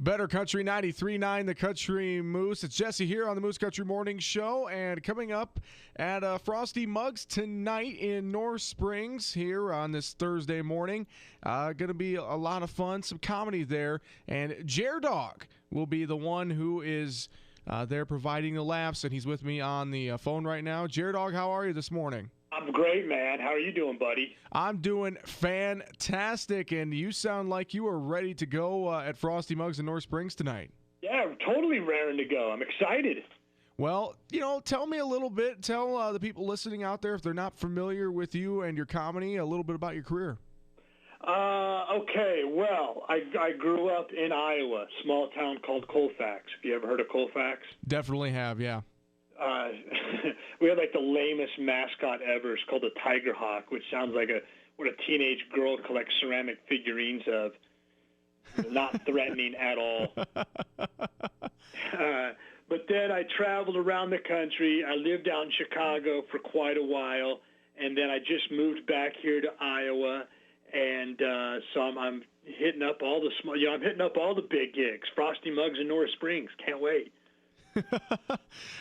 Better Country 93.9, the Country Moose. It's Jesse here on the Moose Country Morning Show, and coming up at Frosty Mugs tonight in North Springs here on this Thursday morning. Going to be a lot of fun, some comedy there, and JerDog will be the one who is there providing the laughs, and he's with me on the phone right now. JerDog, how are you this morning? I'm great, man. How are you doing, buddy? I'm doing fantastic, and you sound like you are ready to go at Frosty Mugs in North Springs tonight. Yeah, I'm totally raring to go. I'm excited. Well, tell me a little bit. Tell the people listening out there, if they're not familiar with you and your comedy, a little bit about your career. Okay. Well, I grew up in Iowa, a small town called Colfax. Have you ever heard of Colfax? Definitely have, yeah. We had like the lamest mascot ever. It's called a tiger hawk, which sounds like what a teenage girl collects ceramic figurines of. Not threatening at all. But then I traveled around the country. I lived out in Chicago for quite a while, and then I just moved back here to Iowa, and so I'm hitting up all the small. I'm hitting up all the big gigs. Frosty Mugs in North Springs. Can't wait.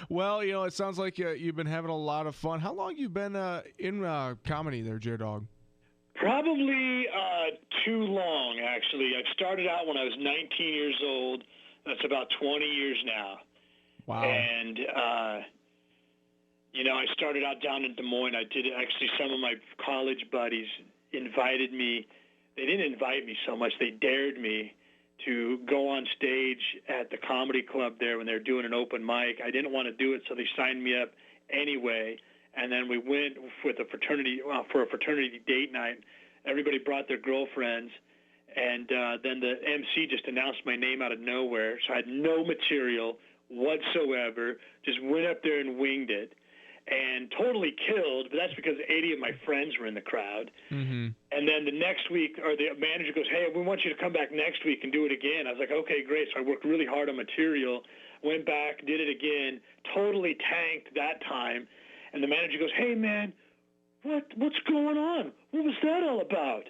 Well, it sounds like you've been having a lot of fun. How long you been in comedy there, JerDog? Probably too long, actually. I started out when I was 19 years old. That's about 20 years now. Wow. And, I started out down in Des Moines. I did actually, some of my college buddies invited me. They didn't invite me so much. They dared me to go on stage at the comedy club there when they were doing an open mic. I didn't want to do it, so they signed me up anyway. And then we went with a fraternity for a fraternity date night. Everybody brought their girlfriends, and then the MC just announced my name out of nowhere. So I had no material whatsoever. Just went up there and winged it, and totally killed. But that's because 80 of my friends were in the crowd. Mm-hmm. And then the next week, or the manager goes, "Hey, we want you to come back next week and do it again." I was like, "Okay, great." So I worked really hard on material, went back, did it again, totally tanked that time. And the manager goes, "Hey, man, what's going on? What was that all about?"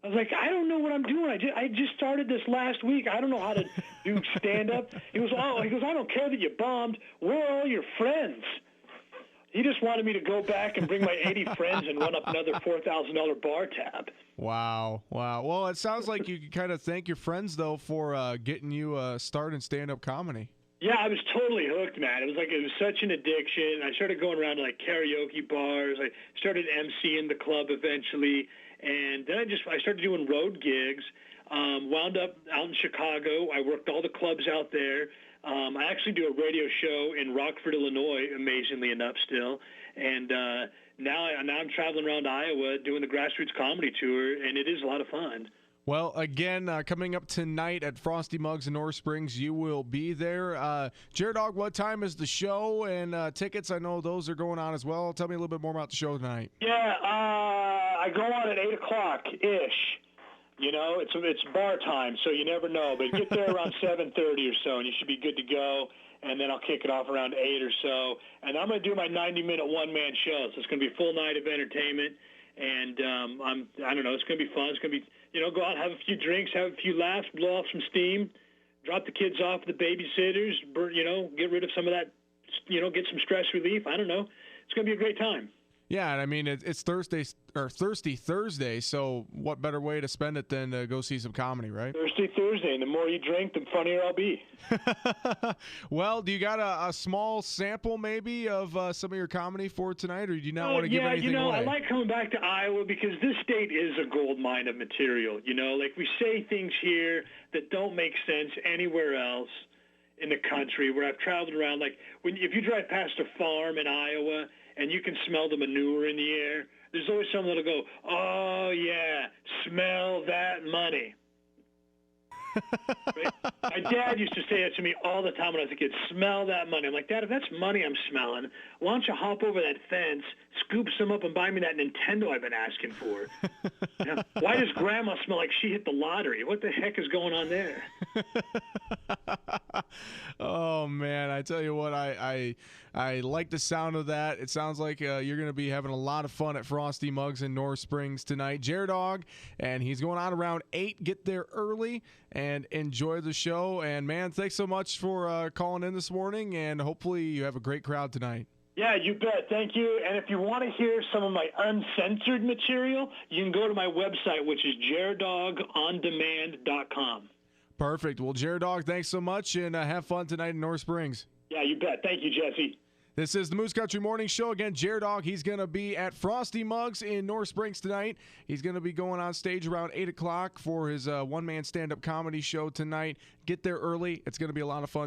I was like, "I don't know what I'm doing. I just started this last week. I don't know how to do stand-up." He goes, "I don't care that you bombed. Where are all your friends?" He just wanted me to go back and bring my 80 friends and run up another $4,000 bar tab. Wow. Well, it sounds like you can kind of thank your friends, though, for getting you started in stand-up comedy. Yeah, I was totally hooked, man. It was such an addiction. I started going around to like karaoke bars. I started emceeing the club eventually, and then I started doing road gigs. Wound up out in Chicago. I worked all the clubs out there. I actually do a radio show in Rockford, Illinois, amazingly enough still. And now I'm traveling around Iowa doing the grassroots comedy tour, and it is a lot of fun. Well, again, coming up tonight at Frosty Mugs in North Springs, you will be there. JerDog, what time is the show? And tickets, I know those are going on as well. Tell me a little bit more about the show tonight. Yeah, I go on at 8 o'clock-ish. It's bar time, so you never know. But get there around 7:30 or so, and you should be good to go. And then I'll kick it off around 8 or so. And I'm going to do my 90-minute one-man show. So it's going to be a full night of entertainment. And I don't know, it's going to be fun. It's going to be, go out, have a few drinks, have a few laughs, blow off some steam, drop the kids off at the babysitters, get rid of some of that, get some stress relief. I don't know. It's going to be a great time. Yeah, and I mean, it's Thirsty Thursday, so what better way to spend it than to go see some comedy, right? Thirsty Thursday, and the more you drink, the funnier I'll be. Well, do you got a small sample maybe of some of your comedy for tonight, or do you not want to give anything away? I like coming back to Iowa because this state is a gold mine of material. Like we say things here that don't make sense anywhere else in the country where I've traveled around. Like if you drive past a farm in Iowa and you can smell the manure in the air, there's always someone that'll go, "Oh, yeah, smell that money." Right? My dad used to say that to me all the time when I was a kid, "Smell that money." I'm like, "Dad, if that's money I'm smelling, why don't you hop over that fence, scoop some up, and buy me that Nintendo I've been asking for?" Why does Grandma smell like she hit the lottery? What the heck is going on there? Oh, Oh man, I tell you what, I like the sound of that. It sounds like you're going to be having a lot of fun at Frosty Mugs in North Springs tonight. JerDog, and he's going on around 8. Get there early and enjoy the show. And man, thanks so much for calling in this morning, and hopefully you have a great crowd tonight. Yeah, you bet. Thank you. And if you want to hear some of my uncensored material, you can go to my website, which is JerDogOnDemand.com. Perfect. Well, JerDog, thanks so much, and have fun tonight in North Springs. Yeah, you bet. Thank you, Jesse. This is the Moose Country Morning Show. Again, JerDog, he's going to be at Frosty Mugs in North Springs tonight. He's going to be going on stage around 8 o'clock for his one-man stand-up comedy show tonight. Get there early. It's going to be a lot of fun.